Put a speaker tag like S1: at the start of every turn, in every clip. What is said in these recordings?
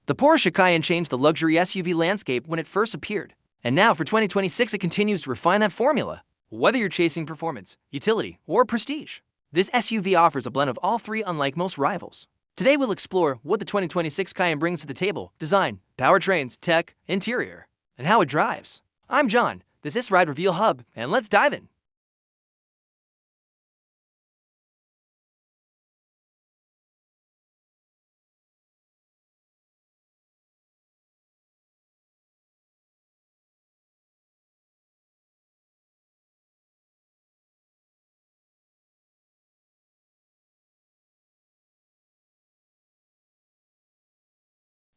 S1: The Porsche Cayenne changed the luxury SUV landscape when it first appeared, and now for 2026 it continues to refine that formula. Whether you're chasing performance, utility, or prestige, this SUV offers a blend of all three unlike most rivals. Today we'll explore what the 2026 Cayenne brings to the table: design, powertrains, tech, interior, and how it drives. I'm John, this is Ride Reveal Hub, and let's dive in.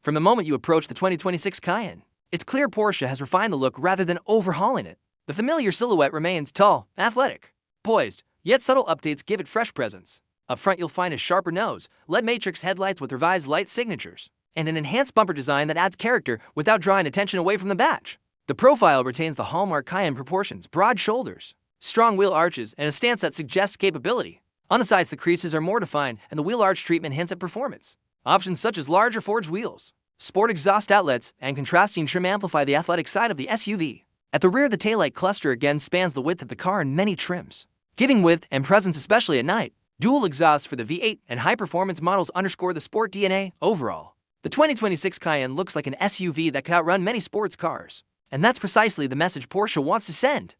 S1: From the moment you approach the 2026 Cayenne, it's clear Porsche has refined the look rather than overhauling it. The familiar silhouette remains tall, athletic, poised, yet subtle updates give it fresh presence. Up front you'll find a sharper nose, LED matrix headlights with revised light signatures, and an enhanced bumper design that adds character without drawing attention away from the badge. The profile retains the hallmark Cayenne proportions: broad shoulders, strong wheel arches, and a stance that suggests capability. On the sides the creases are more defined, and the wheel arch treatment hints at performance. Options such as larger forged wheels, sport exhaust outlets, and contrasting trim amplify the athletic side of the SUV. At the rear, the taillight cluster again spans the width of the car in many trims, giving width and presence especially at night. Dual exhaust for the V8 and high-performance models underscore the sport DNA overall. The 2026 Cayenne looks like an SUV that could outrun many sports cars, and that's precisely the message Porsche wants to send.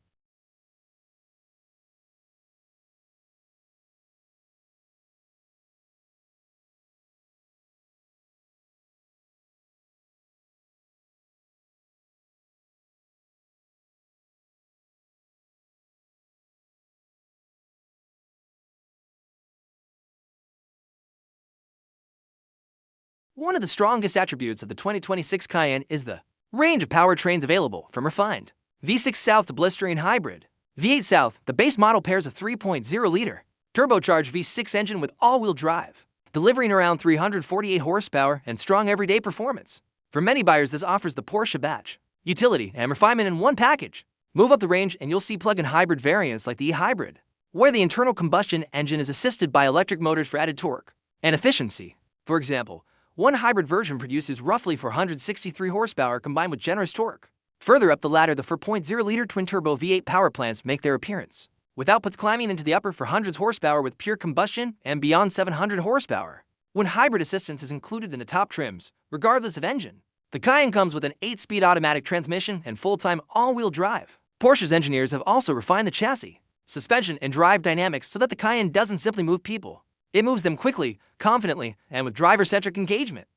S1: One of the strongest attributes of the 2026 Cayenne is the range of powertrains available, from refined V6 South to blistering hybrid V8 South. The base model pairs a 3.0-liter turbocharged V6 engine with all-wheel drive, delivering around 348 horsepower and strong everyday performance. For many buyers, this offers the Porsche badge, utility, and refinement in one package. Move up the range and you'll see plug-in hybrid variants like the e-hybrid, where the internal combustion engine is assisted by electric motors for added torque and efficiency. For example, one hybrid version produces roughly 463 horsepower combined with generous torque. Further up the ladder, the 4.0-liter twin-turbo V8 power plants make their appearance, with outputs climbing into the upper 400s horsepower with pure combustion and beyond 700 horsepower, when hybrid assistance is included in the top trims, regardless of engine. The Cayenne comes with an 8-speed automatic transmission and full-time all-wheel drive. Porsche's engineers have also refined the chassis, suspension, and drive dynamics so that the Cayenne doesn't simply move people. It moves them quickly, confidently, and with driver-centric engagement.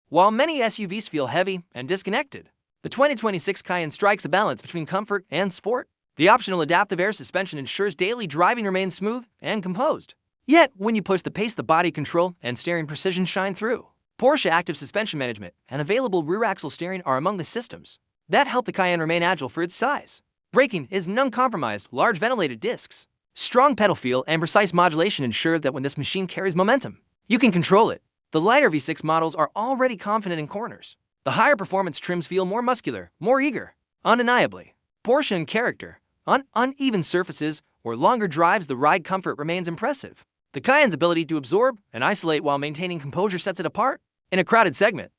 S1: While many SUVs feel heavy and disconnected, the 2026 Cayenne strikes a balance between comfort and sport. The optional adaptive air suspension ensures daily driving remains smooth and composed. Yet, when you push the pace, the body control and steering precision shine through. Porsche Active Suspension Management and available rear axle steering are among the systems that help the Cayenne remain agile for its size. Braking is non-compromised, large ventilated discs, strong pedal feel, and precise modulation ensure that when this machine carries momentum, you can control it. The lighter V6 models are already confident in corners. The higher performance trims feel more muscular, more eager. Undeniably, Porsche in character. On uneven surfaces or longer drives, the ride comfort remains impressive. The Cayenne's ability to absorb and isolate while maintaining composure sets it apart in a crowded segment.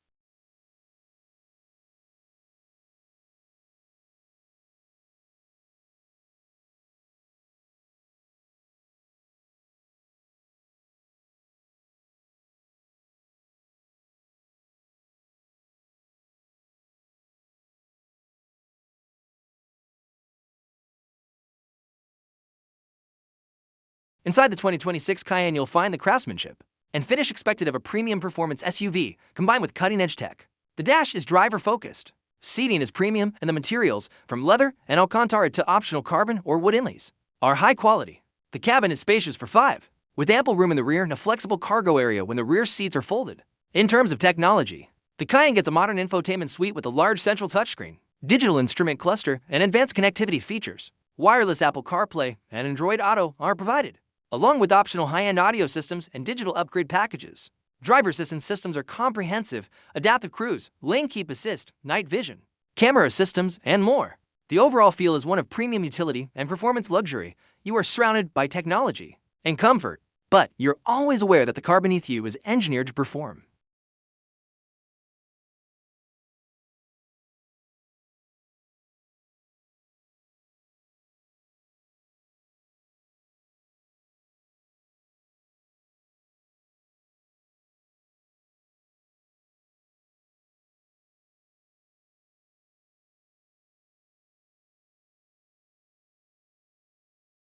S1: Inside the 2026 Cayenne, you'll find the craftsmanship and finish expected of a premium performance SUV combined with cutting-edge tech. The dash is driver-focused, seating is premium, and the materials, from leather and Alcantara to optional carbon or wood inlays, are high quality. The cabin is spacious for 5, with ample room in the rear and a flexible cargo area when the rear seats are folded. In terms of technology, the Cayenne gets a modern infotainment suite with a large central touchscreen, digital instrument cluster, and advanced connectivity features. wireless Apple CarPlay, and Android Auto are provided, along with optional high-end audio systems and digital upgrade packages. Driver assistance systems are comprehensive: adaptive cruise, lane keep assist, night vision, camera systems, and more. The overall feel is one of premium utility and performance luxury. You are surrounded by technology and comfort, but you're always aware that the car beneath you is engineered to perform.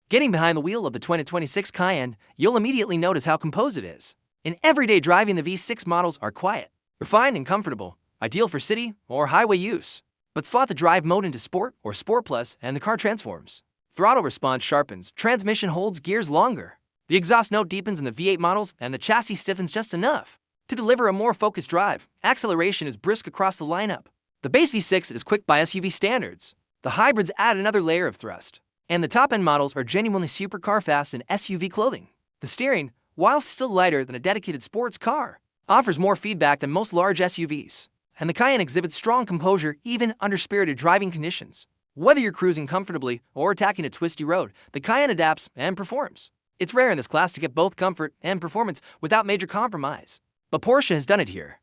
S1: Getting behind the wheel of the 2026 Cayenne, you'll immediately notice how composed it is. In everyday driving, the V6 models are quiet, refined, and comfortable, ideal for city or highway use. But slot the drive mode into Sport or Sport Plus and the car transforms. Throttle response sharpens, transmission holds gears longer. The exhaust note deepens in the V8 models, and the chassis stiffens just enough to deliver a more focused drive. Acceleration is brisk across the lineup. The base V6 is quick by SUV standards. The hybrids add another layer of thrust, and the top-end models are genuinely supercar fast in SUV clothing. The steering, while still lighter than a dedicated sports car, offers more feedback than most large SUVs. And the Cayenne exhibits strong composure even under spirited driving conditions. Whether you're cruising comfortably or attacking a twisty road, the Cayenne adapts and performs. It's rare in this class to get both comfort and performance without major compromise, but Porsche has done it here.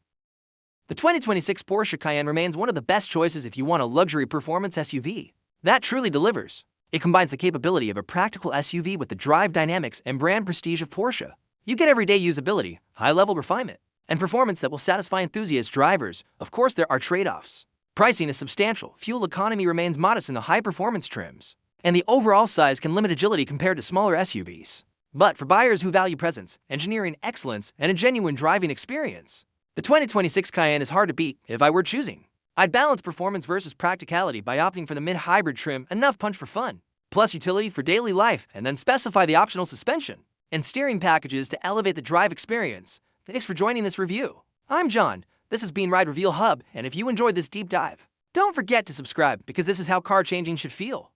S1: The 2026 Porsche Cayenne remains one of the best choices if you want a luxury performance SUV that truly delivers. It combines the capability of a practical SUV with the drive dynamics and brand prestige of Porsche. You get everyday usability, high-level refinement, and performance that will satisfy enthusiast drivers. Of course, there are trade-offs. Pricing is substantial, fuel economy remains modest in the high-performance trims, and the overall size can limit agility compared to smaller SUVs. But for buyers who value presence, engineering excellence, and a genuine driving experience, the 2026 Cayenne is hard to beat. If I were choosing, I'd balance performance versus practicality by opting for the mid-hybrid trim, enough punch for fun, plus utility for daily life, and then specify the optional suspension and steering packages to elevate the drive experience. Thanks for joining this review. I'm John. This has been Ride Reveal Hub, and if you enjoyed this deep dive, don't forget to subscribe, because this is how car changing should feel.